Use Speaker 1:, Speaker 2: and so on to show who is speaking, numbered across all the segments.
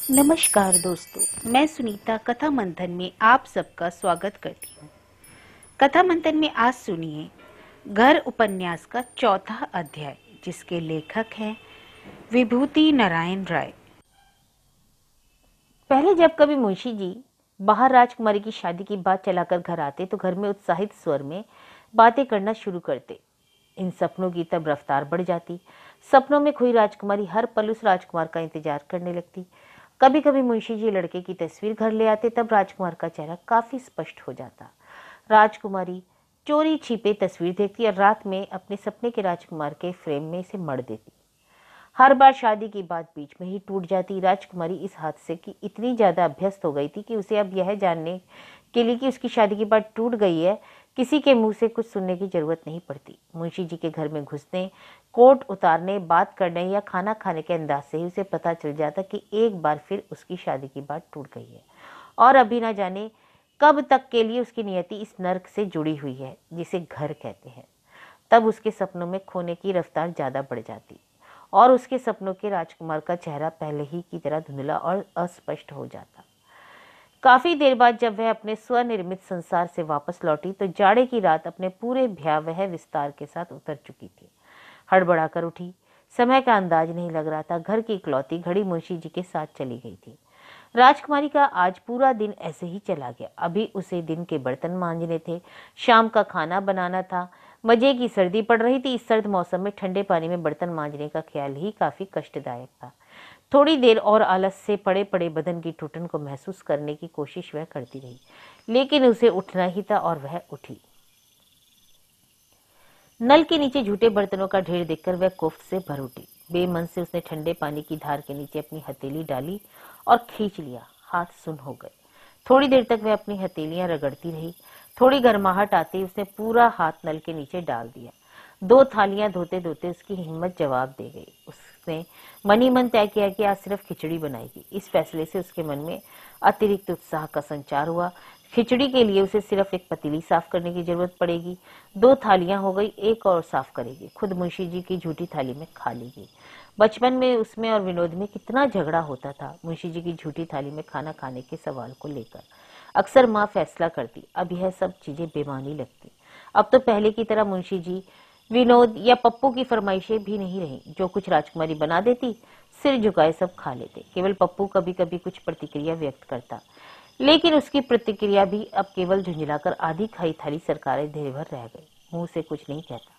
Speaker 1: नमस्कार दोस्तों, मैं सुनीता कथा मंथन में आप सबका स्वागत करती हूँ। कथा मंथन में आज सुनिए घर उपन्यास का चौथा अध्याय, जिसके लेखक हैं विभूति नारायण राय।
Speaker 2: पहले जब कभी मुंशी जी बाहर राजकुमारी की शादी की बात चलाकर घर आते तो घर में उत्साहित स्वर में बातें करना शुरू करते। इन सपनों की तब रफ्तार बढ़ जाती। सपनों में खोई राजकुमारी हर पल उस राजकुमार का इंतजार करने लगती। कभी कभी मुंशी जी लड़के की तस्वीर घर ले आते, तब राजकुमार का चेहरा काफी स्पष्ट हो जाता। राजकुमारी चोरी छिपे तस्वीर देखती और रात में अपने सपने के राजकुमार के फ्रेम में इसे मढ़ देती। हर बार शादी की बात बीच में ही टूट जाती। राजकुमारी इस हादसे की इतनी ज्यादा अभ्यस्त हो गई थी कि उसे अब यह जानने के लिए कि उसकी शादी की बात टूट गई है, किसी के मुंह से कुछ सुनने की जरूरत नहीं पड़ती। मुंशी जी के घर में घुसने, कोट उतारने, बात करने या खाना खाने के अंदाज से ही उसे पता चल जाता कि एक बार फिर उसकी शादी की बात टूट गई है और अभी ना जाने कब तक के लिए उसकी नियति इस नर्क से जुड़ी हुई है जिसे घर कहते हैं। तब उसके सपनों में खोने की रफ्तार ज्यादा बढ़ जाती और उसके सपनों के राजकुमार का चेहरा पहले ही की तरह धुंधला और अस्पष्ट हो जाता। काफी देर बाद जब वह अपने स्वनिर्मित संसार से वापस लौटी तो जाड़े की रात अपने पूरे भयावह विस्तार के साथ उतर चुकी थी। हड़बड़ा कर उठी। समय का अंदाज नहीं लग रहा था। घर की इकलौती घड़ी मुंशी जी के साथ चली गई थी। राजकुमारी का आज पूरा दिन ऐसे ही चला गया। अभी उसे दिन के बर्तन मांजने थे, शाम का खाना बनाना था। मजे की सर्दी पड़ रही थी। इस सर्द मौसम में ठंडे पानी में बर्तन मांजने का ख्याल ही काफी कष्टदायक था। थोड़ी देर और आलस से पड़े पड़े बदन की टूटन को महसूस करने की कोशिश वह करती रही, लेकिन उसे उठना ही था और वह उठी। नल के नीचे झूठे बर्तनों का ढेर देखकर वह कोफ्त से भर उठी। बेमन से उसने ठंडे पानी की धार के नीचे अपनी हथेली डाली और खींच लिया। हाथ सुन्न हो गए। थोड़ी देर तक वह अपनी हथेलियां रगड़ती रही। थोड़ी गर्माहट आते ही उसने पूरा हाथ नल के नीचे डाल दिया। 2 थालियां धोते धोते उसकी हिम्मत जवाब दे गई। उसने मन ही मन तय किया कि आज सिर्फ खिचड़ी बनाएगी। इस फैसले से उसके मन में अतिरिक्त उत्साह का संचार हुआ। खिचड़ी के लिए उसे सिर्फ एक पतीली साफ करने की जरूरत पड़ेगी। 2 थालियां हो गई, एक और साफ करेगी। खुद मुंशी जी की झूठी थाली में खा लेगी। बचपन में उसमें और विनोद में कितना झगड़ा होता था मुंशी जी की झूठी थाली में खाना खाने के सवाल को लेकर। अक्सर माँ फैसला करती, अब यह सब चीजें बेमानी लगती। अब तो पहले की तरह मुंशी जी, विनोद या पप्पू की फरमाइशें भी नहीं रही। जो कुछ राजकुमारी बना देती, सिर झुकाए सब खा लेते। केवल पप्पू कभी कभी कुछ प्रतिक्रिया व्यक्त करता, लेकिन उसकी प्रतिक्रिया भी अब केवल झुंझलाकर आधी खाई थाली सरकारें देर भर रह गई। मुंह से कुछ नहीं कहता।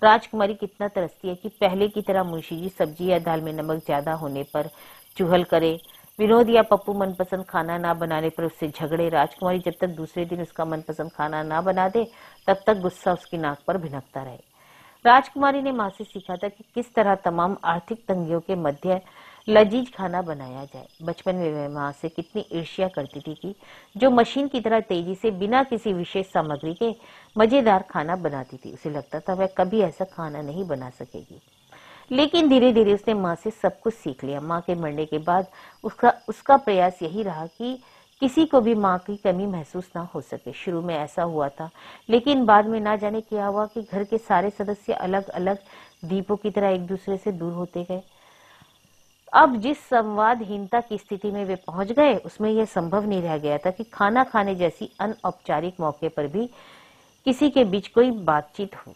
Speaker 2: राजकुमारी कितना तरसती है कि पहले की तरह मुंशी जी सब्जी या दाल में नमक ज्यादा होने पर चुहल करे, विनोद या पप्पू मनपसंद खाना ना बनाने पर उससे झगड़े। राजकुमारी जब तक दूसरे दिन उसका मनपसंद खाना ना बना दे, तब तक गुस्सा उसकी नाक पर भिनकता रहे। राजकुमारी ने माँ से सीखा था कि किस तरह तमाम आर्थिक तंगियों के मध्य लजीज खाना बनाया जाए। बचपन में वह माँ से कितनी ईर्ष्या करती थी कि जो मशीन की तरह तेजी से बिना किसी विशेष सामग्री के मजेदार खाना बनाती थी। उसे लगता था वह कभी ऐसा खाना नहीं बना सकेगी। लेकिन धीरे धीरे उसने माँ से सब कुछ सीख लिया। माँ के मरने के बाद उसका प्रयास यही रहा कि किसी को भी माँ की कमी महसूस ना हो सके। शुरू में ऐसा हुआ था, लेकिन बाद में ना जाने क्या हुआ कि घर के सारे सदस्य अलग अलग दीपों की तरह एक दूसरे से दूर होते गए। अब जिस संवादहीनता की स्थिति में वे पहुंच गए, उसमें यह संभव नहीं रह गया था कि खाना खाने जैसी अनौपचारिक मौके पर भी किसी के बीच कोई बातचीत हो।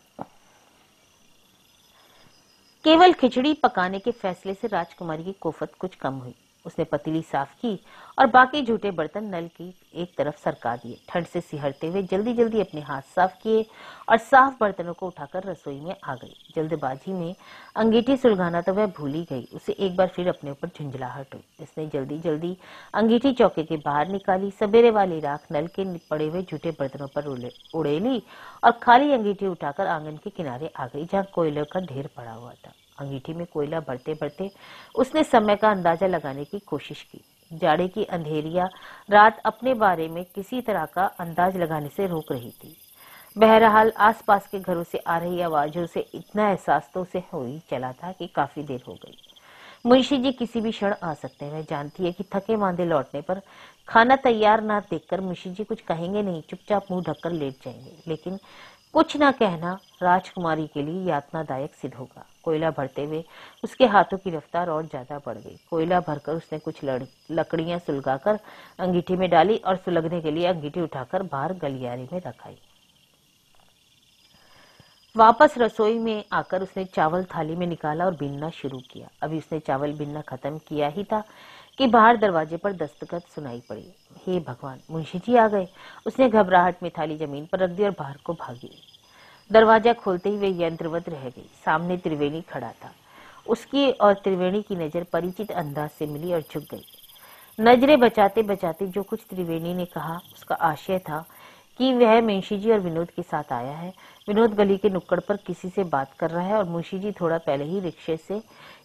Speaker 2: केवल खिचड़ी पकाने के फैसले से राजकुमारी की कोफत कुछ कम हुई। उसने पतीली साफ की और बाकी झूठे बर्तन नल की एक तरफ सरका दिए। ठंड से सिहरते हुए जल्दी जल्दी अपने हाथ साफ किए और साफ बर्तनों को उठाकर रसोई में आ गई। जल्दबाजी में अंगीठी सुलगाना तो वह भूल ही गई। उसे एक बार फिर अपने ऊपर झुंझलाहट हुई। इसने जल्दी जल्दी अंगीठी चौके के बाहर निकाली। सवेरे वाली राख नल के पड़े हुए झूठे बर्तनों पर उड़ेली और खाली अंगीठी उठाकर आंगन के किनारे आ गई, जहाँ कोयले का ढेर पड़ा हुआ था। अंगीठी में कोयला भरते भरते उसने समय का अंदाजा लगाने की कोशिश की। जाड़े की अंधेरिया रात अपने बारे में किसी तरह का अंदाज लगाने से रोक रही थी। बहरहाल आसपास के घरों से आ रही आवाजों से इतना एहसास तो उसे हो ही चला था कि काफी देर हो गई। मुंशी जी किसी भी क्षण आ सकते हैं। वह जानती है कि थके मांदे लौटने पर खाना तैयार ना देखकर मुंशी जी कुछ कहेंगे नहीं, चुपचाप मुंह ढककर लेट जाएंगे। लेकिन कुछ न कहना राजकुमारी के लिए यातनादायक सिद्ध होगा। कोयला भरते हुए उसके हाथों की रफ्तार और ज्यादा बढ़ गई। कोयला भरकर उसने कुछ लकड़ियां सुलगाकर अंगीठी में डाली और सुलगने के लिए अंगीठी उठाकर बाहर गलियारे में रखाई। वापस रसोई में आकर उसने चावल थाली में निकाला और बीनना शुरू किया। अभी उसने चावल बीनना खत्म किया ही था कि बाहर दरवाजे पर दस्तखत सुनाई पड़ी। हे भगवान, मुंशी जी आ गए। उसने घबराहट में थाली जमीन पर रख दी और बाहर को भागी। दरवाजा खोलते ही वे यंत्रवत रह गई। सामने त्रिवेणी खड़ा था। उसकी और त्रिवेणी की नजर परिचित अंदाज से मिली और झुक गई। नजरें बचाते बचाते जो कुछ त्रिवेणी ने कहा उसका आशय था कि वह मुंशी जी और विनोद के साथ आया है। विनोद गली के नुक्कड़ पर किसी से बात कर रहा है और मुंशी जी थोड़ा पहले ही रिक्शे से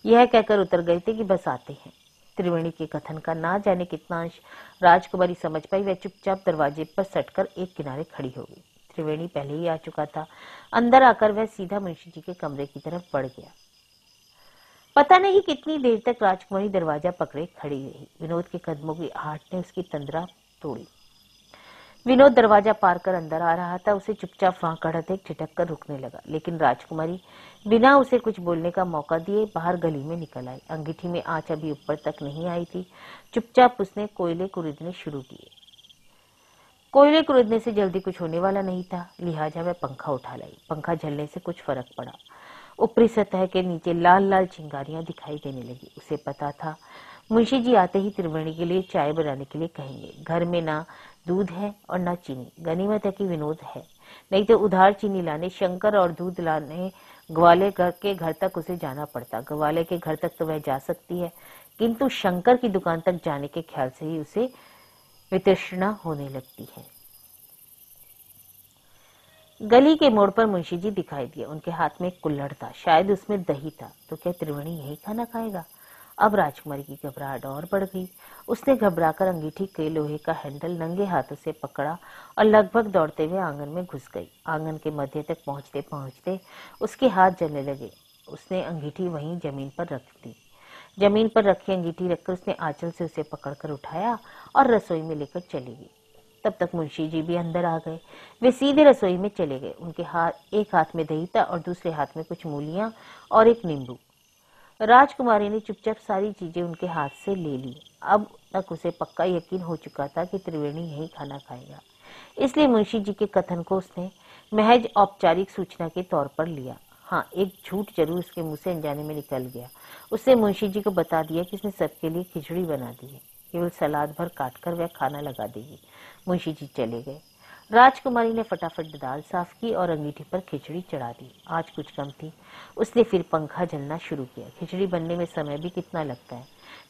Speaker 2: यह कहकर उतर गए थे कि बस आते हैं। त्रिवेणी के कथन का ना जाने कितना अंश राजकुमारी समझ पाई। वह चुपचाप दरवाजे पर सटकर एक किनारे खड़ी हो गई। त्रिवेणी पहले ही आ चुका था। अंदर आकर वह सीधा मुंशी जी के कमरे की तरफ बढ़ गया। पता नहीं कितनी देर तक राजकुमारी दरवाजा पकड़े खड़ी रही। विनोद के कदमों की आहट ने उसकी तंद्रा तोड़ी। विनोद दरवाजा पार कर अंदर आ रहा था। उसे चुपचाप वहां खड़ा देख झिटक कर रुकने लगा, लेकिन राजकुमारी बिना उसे कुछ बोलने का मौका दिए बाहर गली में निकल आई। अंगीठी में आंच अभी ऊपर तक नहीं आई थी। चुपचाप उसने कोयले कुरेदने शुरू किए। कोयले कुरेदने से जल्दी कुछ होने वाला नहीं था, लिहाजा वह पंखा उठा लाई। पंखा झलने से कुछ फर्क पड़ा। ऊपरी सतह के नीचे लाल लाल चिंगारियां दिखाई देने लगी। उसे पता था मुंशी जी आते ही त्रिवेणी के लिए चाय बनाने के लिए कहेंगे। घर में ना दूध है और ना चीनी। गनीमत है कि विनोद है, नहीं तो उधार चीनी लाने, शंकर और दूध लाने ग्वाले के घर तक उसे जाना पड़ता। ग्वाले के घर तक तो वह जा सकती है, किंतु शंकर की दुकान तक जाने के ख्याल से ही उसे वितृष्णा होने लगती है। गली के मोड़ पर मुंशी जी दिखाई दिए। उनके हाथ में एक कुल्हड़ था, शायद उसमें दही था। तो क्या त्रिवेणी यही खाना खाएगा? अब राजकुमारी की घबराहट और बढ़ गई। उसने घबराकर अंगीठी के लोहे का हैंडल नंगे हाथों से पकड़ा और लगभग दौड़ते हुए आंगन में घुस गई। आंगन के मध्य तक पहुंचते पहुंचते उसके हाथ जलने लगे। उसने अंगीठी वहीं जमीन पर रख दी। जमीन पर रखी अंगीठी रखकर उसने आंचल से उसे पकड़कर उठाया और रसोई में लेकर चली गई। तब तक मुंशी जी भी अंदर आ गए। वे सीधे रसोई में चले गए। उनके हाथ, एक हाथ में दही था और दूसरे हाथ में कुछ मूलियां और एक नींबू। राजकुमारी ने चुपचाप सारी चीजें उनके हाथ से ले ली। अब तक उसे पक्का यकीन हो चुका था कि त्रिवेणी यही खाना खाएगा, इसलिए मुंशी जी के कथन को उसने महज औपचारिक सूचना के तौर पर लिया। हाँ, एक झूठ जरूर उसके मुंह से अनजाने में निकल गया। उसने मुंशी जी को बता दिया कि उसने सबके लिए खिचड़ी बना दी है, केवल सलाद भर काटकर वह खाना लगा देगी। मुंशी जी चले गए। राजकुमारी ने फटाफट दाल साफ की और अंगीठी पर खिचड़ी चढ़ा दी। आज कुछ कम थी। उसने फिर पंखा जलना शुरू किया। खिचड़ी बनने में समय भी कितना लगता है।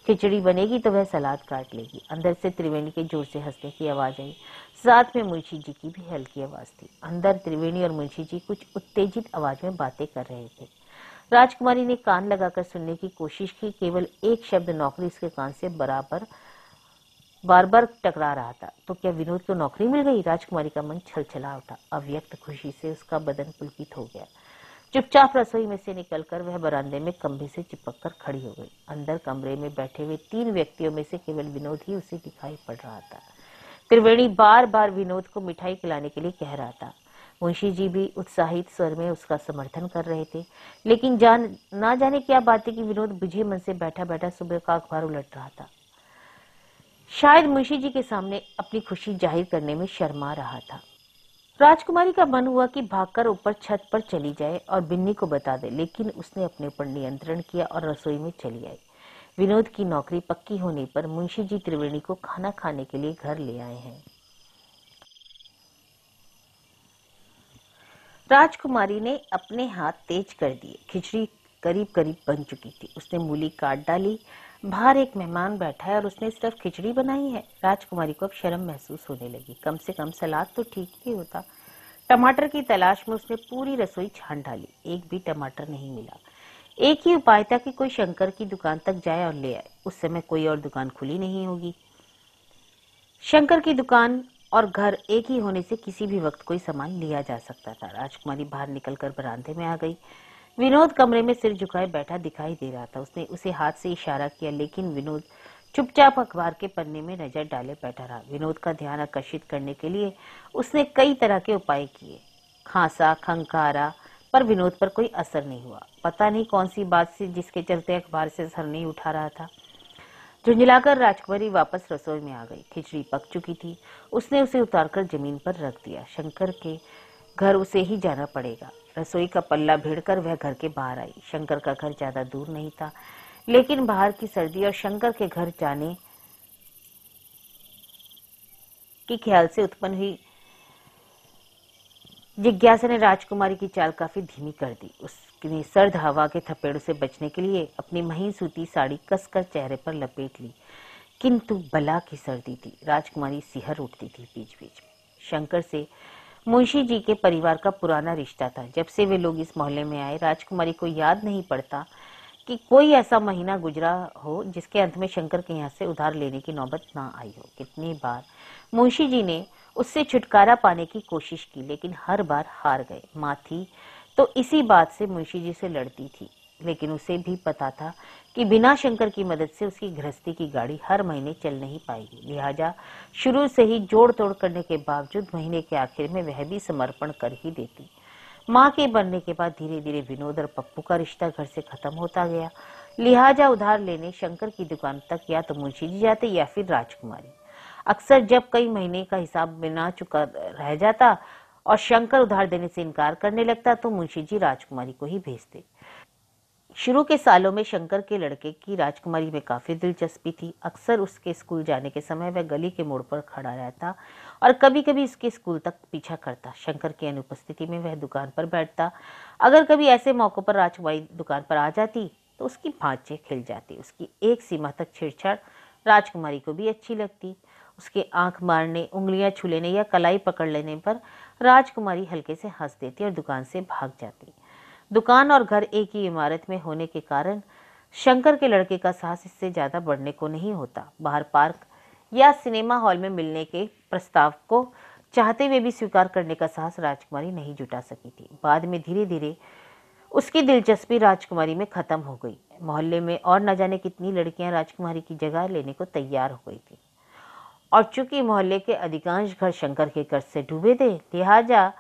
Speaker 2: खिचड़ी बनेगी तो वह सलाद काट लेगी। अंदर से त्रिवेणी के जोर से हंसने की आवाज आई। साथ में मुंशी जी की भी हल्की आवाज थी। अंदर त्रिवेणी और मुंशी जी कुछ उत्तेजित आवाज में बातें कर रहे थे। राजकुमारी ने कान लगाकर सुनने की कोशिश की। केवल एक शब्द नौकरी उसके कान से बार बार टकरा रहा था। तो क्या विनोद को नौकरी मिल गई? राजकुमारी का मन छलछला उठा। अव्यक्त खुशी से उसका बदन पुलकित हो गया। चुपचाप रसोई में से निकलकर वह बरामदे में खंभे से चिपक कर खड़ी हो गई। अंदर कमरे में बैठे हुए 3 व्यक्तियों में से केवल विनोद ही उसे दिखाई पड़ रहा था। त्रिवेणी बार बार विनोद को मिठाई खिलाने के लिए कह रहा था। मुंशी जी भी उत्साहित स्वर में उसका समर्थन कर रहे थे, लेकिन ना जाने क्या बात है कि विनोद बुझे मन से बैठा बैठा सुबह का अखबार उलट रहा था। शायद मुंशी जी के सामने अपनी खुशी जाहिर करने में शर्मा रहा था। राजकुमारी का मन हुआ कि भागकर ऊपर छत पर चली जाए और बिन्नी को बता दे, लेकिन उसने अपने ऊपर नियंत्रण किया और रसोई में चली आई। विनोद की नौकरी पक्की होने पर मुंशी जी त्रिवेणी को खाना खाने के लिए घर ले आए हैं। राजकुमारी ने अपने हाथ तेज कर दिए। खिचड़ी करीब करीब बन चुकी थी। उसने मूली काट डाली। बाहर एक मेहमान बैठा है और उसने सिर्फ खिचड़ी बनाई है। राजकुमारी को अब शर्म महसूस होने लगी। कम से कम सलाद तो ठीक ही होता। टमाटर की तलाश में उसने पूरी रसोई छान डाली, एक भी टमाटर नहीं मिला। एक ही उपाय था कि कोई शंकर की दुकान तक जाए और ले आए। उस समय कोई और दुकान खुली नहीं होगी। शंकर की दुकान और घर एक ही होने से किसी भी वक्त कोई सामान लिया जा सकता था। राजकुमारी बाहर निकलकर बरामदे में आ गई। विनोद कमरे में सिर झुकाए बैठा दिखाई दे रहा था। उसने उसे हाथ से इशारा किया, लेकिन विनोद चुपचाप अखबार के पन्ने में नजर डाले बैठा रहा। विनोद का ध्यान आकर्षित करने के लिए उसने कई तरह के उपाय किए। खांसा, खंकारा, पर विनोद पर कोई असर नहीं हुआ। पता नहीं कौन सी बात से जिसके चलते अखबार से सर नहीं उठा रहा था। झुंझलाकर राजकुमारी वापस रसोई में आ गई। खिचड़ी पक चुकी थी। उसने उसे उतारकर जमीन पर रख दिया। शंकर के घर उसे ही जाना पड़ेगा। रसोई का पल्ला भिड़कर वह घर के बाहर आई। शंकर का घर ज्यादा दूर नहीं था, लेकिन बाहर की सर्दी और शंकर के घर जाने के ख्याल से उत्पन्न हुई जिज्ञासा ने राजकुमारी की चाल काफी धीमी कर दी। उसने सर्द हवा के थपेड़ों से बचने के लिए अपनी महीन सूती साड़ी कसकर चेहरे पर लपेट ली, किंतु बला की सर्दी थी। राजकुमारी सिहर उठती थी बीच बीच में। शंकर से मुंशी जी के परिवार का पुराना रिश्ता था। जब से वे लोग इस मोहल्ले में आए, राजकुमारी को याद नहीं पड़ता कि कोई ऐसा महीना गुजरा हो जिसके अंत में शंकर के यहाँ से उधार लेने की नौबत ना आई हो। कितनी बार मुंशी जी ने उससे छुटकारा पाने की कोशिश की, लेकिन हर बार हार गए। माँ थी तो इसी बात से मुंशी जी से लड़ती थी, लेकिन उसे भी पता था कि बिना शंकर की मदद से उसकी गृहस्थी की गाड़ी हर महीने चल नहीं पाएगी। लिहाजा शुरू से ही जोड़ तोड़ करने के बावजूद महीने के आखिर में वह भी समर्पण कर ही देती। माँ के बनने के बाद धीरे धीरे विनोद और पप्पू का रिश्ता घर से खत्म होता गया। लिहाजा उधार लेने शंकर की दुकान तक या तो मुंशी जी जाते या फिर राजकुमारी। अक्सर जब कई महीने का हिसाब बिना चुका रह जाता और शंकर उधार देने से इनकार करने लगता, तो मुंशी जी राजकुमारी को ही भेजते। शुरू के सालों में शंकर के लड़के की राजकुमारी में काफी दिलचस्पी थी। अक्सर उसके स्कूल जाने के समय वह गली के मोड़ पर खड़ा रहता और कभी कभी इसके स्कूल तक पीछा करता। शंकर की अनुपस्थिति में वह दुकान पर बैठता। अगर कभी ऐसे मौकों पर राजकुमारी दुकान पर आ जाती तो उसकी भांचे खिल जाती। उसकी एक सीमा तक छेड़छाड़ राजकुमारी को भी अच्छी लगती। उसके आंख मारने, उंगलियां छू लेने या कलाई पकड़ लेने पर राजकुमारी हल्के से हंस देती और दुकान से भाग जाती। दुकान और घर एक ही इमारत में होने के कारण शंकर के लड़के का साहस इससे ज्यादा बढ़ने को नहीं होता। बाहर पार्क या सिनेमा हॉल में मिलने के प्रस्ताव को चाहते हुए भी स्वीकार करने का साहस राजकुमारी नहीं जुटा सकी थी। बाद में धीरे धीरे उसकी दिलचस्पी राजकुमारी में खत्म हो गई। मोहल्ले में और न जाने कितनी लड़कियां राजकुमारी की जगह लेने को तैयार हो गई थी, और चूंकि मोहल्ले के अधिकांश घर शंकर के कर्ज से डूबे थे, लिहाजा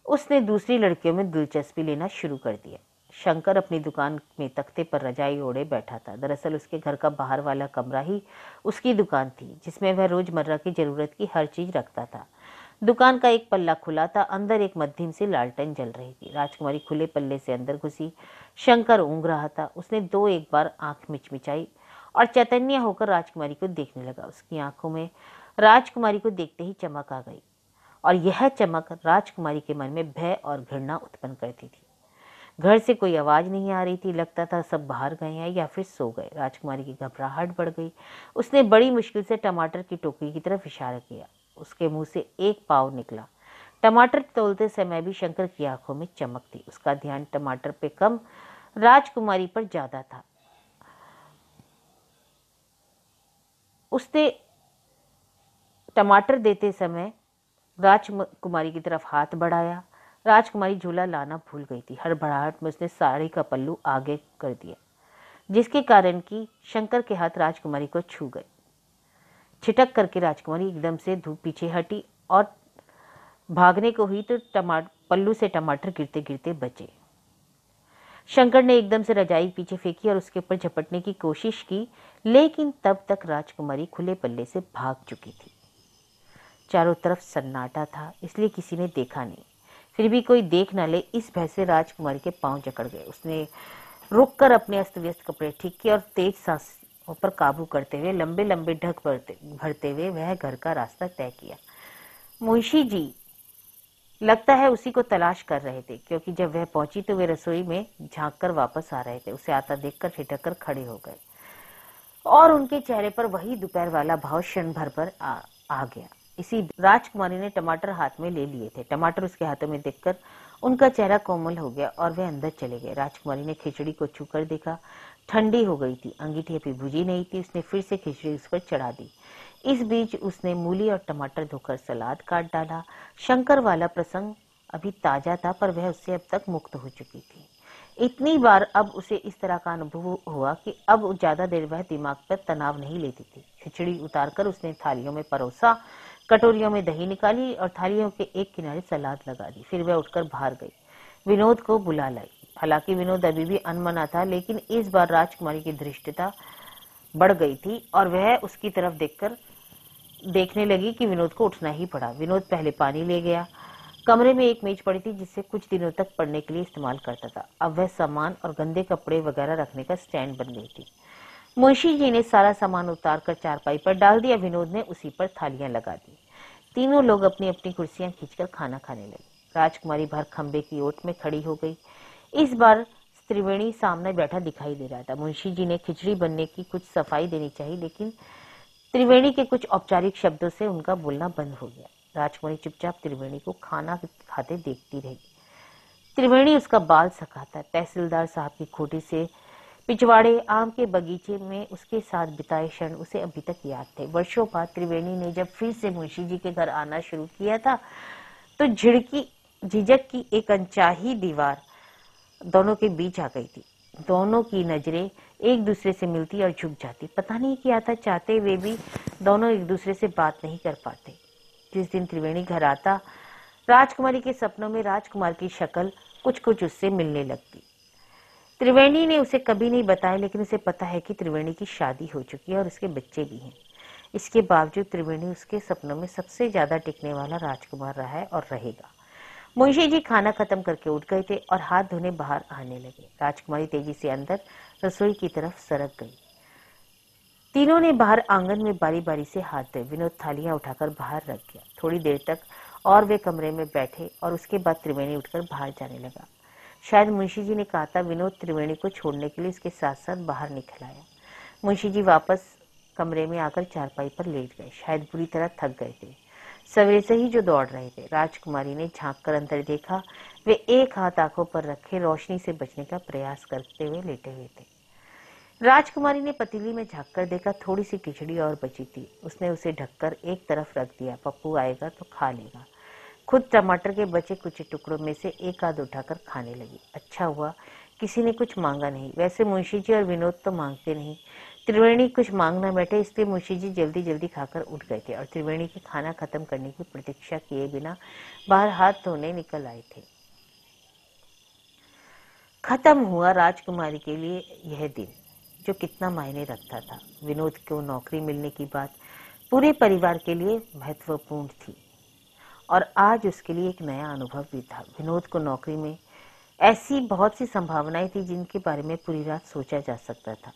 Speaker 2: उसने दूसरी लड़कियों में दिलचस्पी लेना शुरू कर दिया। शंकर अपनी दुकान में तख्ते पर रजाई ओढ़े बैठा था। दरअसल उसके घर का बाहर वाला कमरा ही उसकी दुकान थी, जिसमें वह रोजमर्रा की जरूरत की हर चीज रखता था। दुकान का एक पल्ला खुला था। अंदर एक मध्यम सी लालटेन जल रही थी। राजकुमारी खुले पल्ले से अंदर घुसी। शंकर ऊँघ रहा था। उसने दो एक बार आंख मिचमिचाई और चैतन्य होकर राजकुमारी को देखने लगा। उसकी आंखों में राजकुमारी को देखते ही चमक आ गई, और यह चमक राजकुमारी के मन में भय और घृणा उत्पन्न करती थी। घर से कोई आवाज नहीं आ रही थी। लगता था सब बाहर गए हैं या फिर सो गए। राजकुमारी की घबराहट बढ़ गई। उसने बड़ी मुश्किल से टमाटर की टोकरी की तरफ इशारा किया। उसके मुंह से एक पाव निकला। टमाटर तोलते समय भी शंकर की आंखों में चमक थी। उसका ध्यान टमाटर पे कम, राजकुमारी पर ज्यादा था। उसने टमाटर देते समय राजकुमारी की तरफ हाथ बढ़ाया। राजकुमारी झूला लाना भूल गई थी। हड़बड़ाहट में उसने साड़ी का पल्लू आगे कर दिया, जिसके कारण कि शंकर के हाथ राजकुमारी को छू गए। छिटक करके राजकुमारी एकदम से धूप पीछे हटी और भागने को हुई तो पल्लू से टमाटर गिरते गिरते बचे। शंकर ने एकदम से रजाई पीछे फेंकी और उसके ऊपर झपटने की कोशिश की, लेकिन तब तक राजकुमारी खुले पल्ले से भाग चुकी थी। चारों तरफ सन्नाटा था, इसलिए किसी ने देखा नहीं। फिर भी कोई देख न ले, इस भय से राजकुमारी के पांव जकड़ गए। उसने रुककर अपने अस्त व्यस्त कपड़े ठीक किए और तेज सांसों पर काबू करते हुए लंबे लंबे ढक भरते हुए वह घर का रास्ता तय किया। मुंशी जी लगता है उसी को तलाश कर रहे थे, क्योंकि जब वह पहुंची तो वे रसोई में झांक कर वापस आ रहे थे। उसे आता देखकर ठिठक कर खड़े हो गए और उनके चेहरे पर वही दोपहर वाला भाव क्षण भर पर आ गया। इसी राजकुमारी ने टमाटर हाथ में ले लिए थे। टमाटर उसके हाथों में देखकर उनका चेहरा कोमल हो गया और वे अंदर चले गए। राजकुमारी ने खिचड़ी को छूकर देखा, ठंडी हो गई थी। अंगीठी अभी भुजी नहीं थी। उसने फिर से खिचड़ी उस पर चढ़ा दी। इस बीच उसने मूली और टमाटर धोकर सलाद काट डाला। शंकर वाला प्रसंग अभी ताजा था, पर वह उससे अब तक मुक्त हो चुकी थी। इतनी बार अब उसे इस तरह का अनुभव हुआ कि अब ज्यादा देर वह दिमाग पर तनाव नहीं लेती थी। खिचड़ी उतारकर उसने थालियों में परोसा। कटोरियों में दही निकाली और थालियों के एक किनारे सलाद लगा दी। फिर वह उठकर बाहर गई, विनोद को बुला लाई। हालांकि विनोद अभी भी अनमना था, लेकिन इस बार राजकुमारी की धृष्टता बढ़ गई थी और वह उसकी तरफ देखने लगी कि विनोद को उठना ही पड़ा। विनोद पहले पानी ले गया। कमरे में एक मेज पड़ी थी जिसे कुछ दिनों तक पढ़ने के लिए इस्तेमाल करता था। अब वह सामान और गंदे कपड़े वगैरह रखने का स्टैंड बन गई थी। मुंशी जी ने सारा सामान उतार कर चारपाई पर डाल दिया। विनोद ने उसी पर थालियां लगा दी। तीनों लोग अपनी अपनी कुर्सियां खींचकर खाना खाने लगे। राजकुमारी बाहर खंबे की ओट में खड़ी हो गई। इस बार त्रिवेणी सामने बैठा दिखाई दे रहा था। मुंशी जी ने खिचड़ी बनने की कुछ सफाई देनी चाहिए, लेकिन त्रिवेणी के कुछ औपचारिक शब्दों से उनका बोलना बंद हो गया। राजकुमारी चुपचाप त्रिवेणी को खाना खाते देखती रही। त्रिवेणी उसका बाल सकाता, तहसीलदार साहब की खोटी से पिछवाड़े, आम के बगीचे में उसके साथ बिताए क्षण उसे अभी तक याद थे। वर्षों बाद त्रिवेणी ने जब फिर से मुंशी जी के घर आना शुरू किया था, तो झिझक की एक अनचाही दीवार दोनों के बीच आ गई थी। दोनों की नजरें एक दूसरे से मिलती और झुक जाती। पता नहीं क्या था, चाहते हुए भी दोनों एक दूसरे से बात नहीं कर पाते। जिस दिन त्रिवेणी घर आता, राजकुमारी के सपनों में राजकुमार की शक्ल कुछ कुछ उससे मिलने लगती। त्रिवेणी ने उसे कभी नहीं बताया, लेकिन उसे पता है कि त्रिवेणी की शादी हो चुकी है और उसके बच्चे भी हैं। इसके बावजूद त्रिवेणी उसके सपनों में सबसे ज्यादा टिकने वाला राजकुमार रहा है और रहेगा। मुंशी जी खाना खत्म करके उठ गए थे और हाथ धोने बाहर आने लगे। राजकुमारी तेजी से अंदर रसोई की तरफ सरक गई। तीनों ने बाहर आंगन में बारी बारी से हाथ धोए। विनोद थालियां उठाकर बाहर रख गया। थोड़ी देर तक और वे कमरे में बैठे और उसके बाद त्रिवेणी उठकर बाहर जाने लगा। शायद मुंशी जी ने कहा था, विनोद त्रिवेणी को छोड़ने के लिए उसके साथ साथ बाहर निकल आया। मुंशी जी वापस कमरे में आकर चारपाई पर लेट गए। शायद बुरी तरह थक गए थे, सवेरे से ही जो दौड़ रहे थे। राजकुमारी ने झांक कर अंदर देखा। वे एक हाथ आंखों पर रखे रोशनी से बचने का प्रयास करते हुए लेटे हुए थे। राजकुमारी ने पतीली में झांक कर देखा, थोड़ी सी खिचड़ी और बची थी। उसने उसे ढककर एक तरफ रख दिया। पप्पू आएगा तो खा लेगा। खुद टमाटर के बचे कुछ टुकड़ों में से एक आध उठाकर खाने लगी। अच्छा हुआ किसी ने कुछ मांगा नहीं। वैसे मुंशी जी और विनोद तो मांगते नहीं। त्रिवेणी कुछ मांगना बैठे, इसलिए मुंशी जी जल्दी जल्दी खाकर उठ गए थे और त्रिवेणी के खाना खत्म करने की प्रतीक्षा किए बिना बाहर हाथ धोने निकल आए थे। खत्म हुआ राजकुमारी के लिए यह दिन, जो कितना मायने रखता था। विनोद को नौकरी मिलने की बात पूरे परिवार के लिए महत्वपूर्ण थी और आज उसके लिए एक नया अनुभव भी था। विनोद को नौकरी में ऐसी बहुत सी संभावनाएं थी जिनके बारे में पूरी रात सोचा जा सकता था,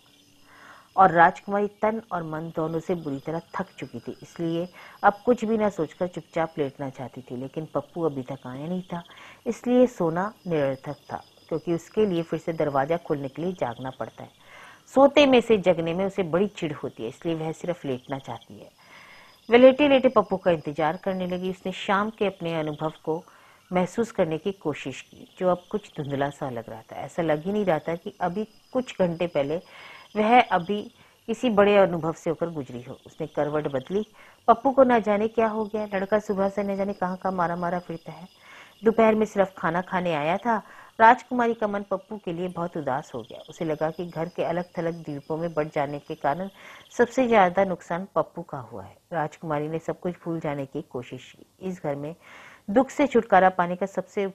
Speaker 2: और राजकुमारी तन और मन दोनों से बुरी तरह थक चुकी थी, इसलिए अब कुछ भी न सोचकर चुपचाप लेटना चाहती थी। लेकिन पप्पू अभी तक आया नहीं था, इसलिए सोना निरर्थक था, क्योंकि उसके लिए फिर से दरवाजा खोलने के लिए जागना पड़ता है। सोते में से जगने में उसे बड़ी चिढ़ होती है, इसलिए वह सिर्फ लेटना चाहती है। वह लेटे लेटे पप्पू का इंतजार करने लगी। उसने शाम के अपने अनुभव को महसूस करने की कोशिश की, जो अब कुछ धुंधला सा लग रहा था। ऐसा लग ही नहीं रहा था कि अभी कुछ घंटे पहले वह अभी किसी बड़े अनुभव से होकर गुजरी हो। उसने करवट बदली। पप्पू को न जाने क्या हो गया। लड़का सुबह से न जाने कहाँ कहाँ मारा मारा फिरता है। दोपहर में सिर्फ खाना खाने आया था। राजकुमारी का मन पप्पू के लिए बहुत उदास हो गया। उसे लगा कि घर के अलग थलग द्वीपों में बढ़ जाने के कारण सबसे ज्यादा नुकसान पप्पू का हुआ है। राजकुमारी ने सब कुछ भूल जाने की कोशिश की। इस घर में दुख से छुटकारा पाने का सबसे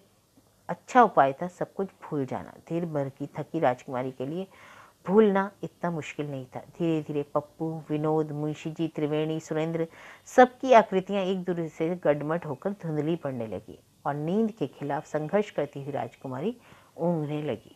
Speaker 2: अच्छा उपाय था सब कुछ भूल जाना। धीरे भर की थकी राजकुमारी के लिए भूलना इतना मुश्किल नहीं था। धीरे धीरे पप्पू, विनोद, मुंशी जी, त्रिवेणी, सुरेंद्र, सबकी आकृतियां एक दूसरे से गडमट होकर धुंधली पड़ने लगी और नींद के खिलाफ संघर्ष करती हुई राजकुमारी ऊँघने लगी।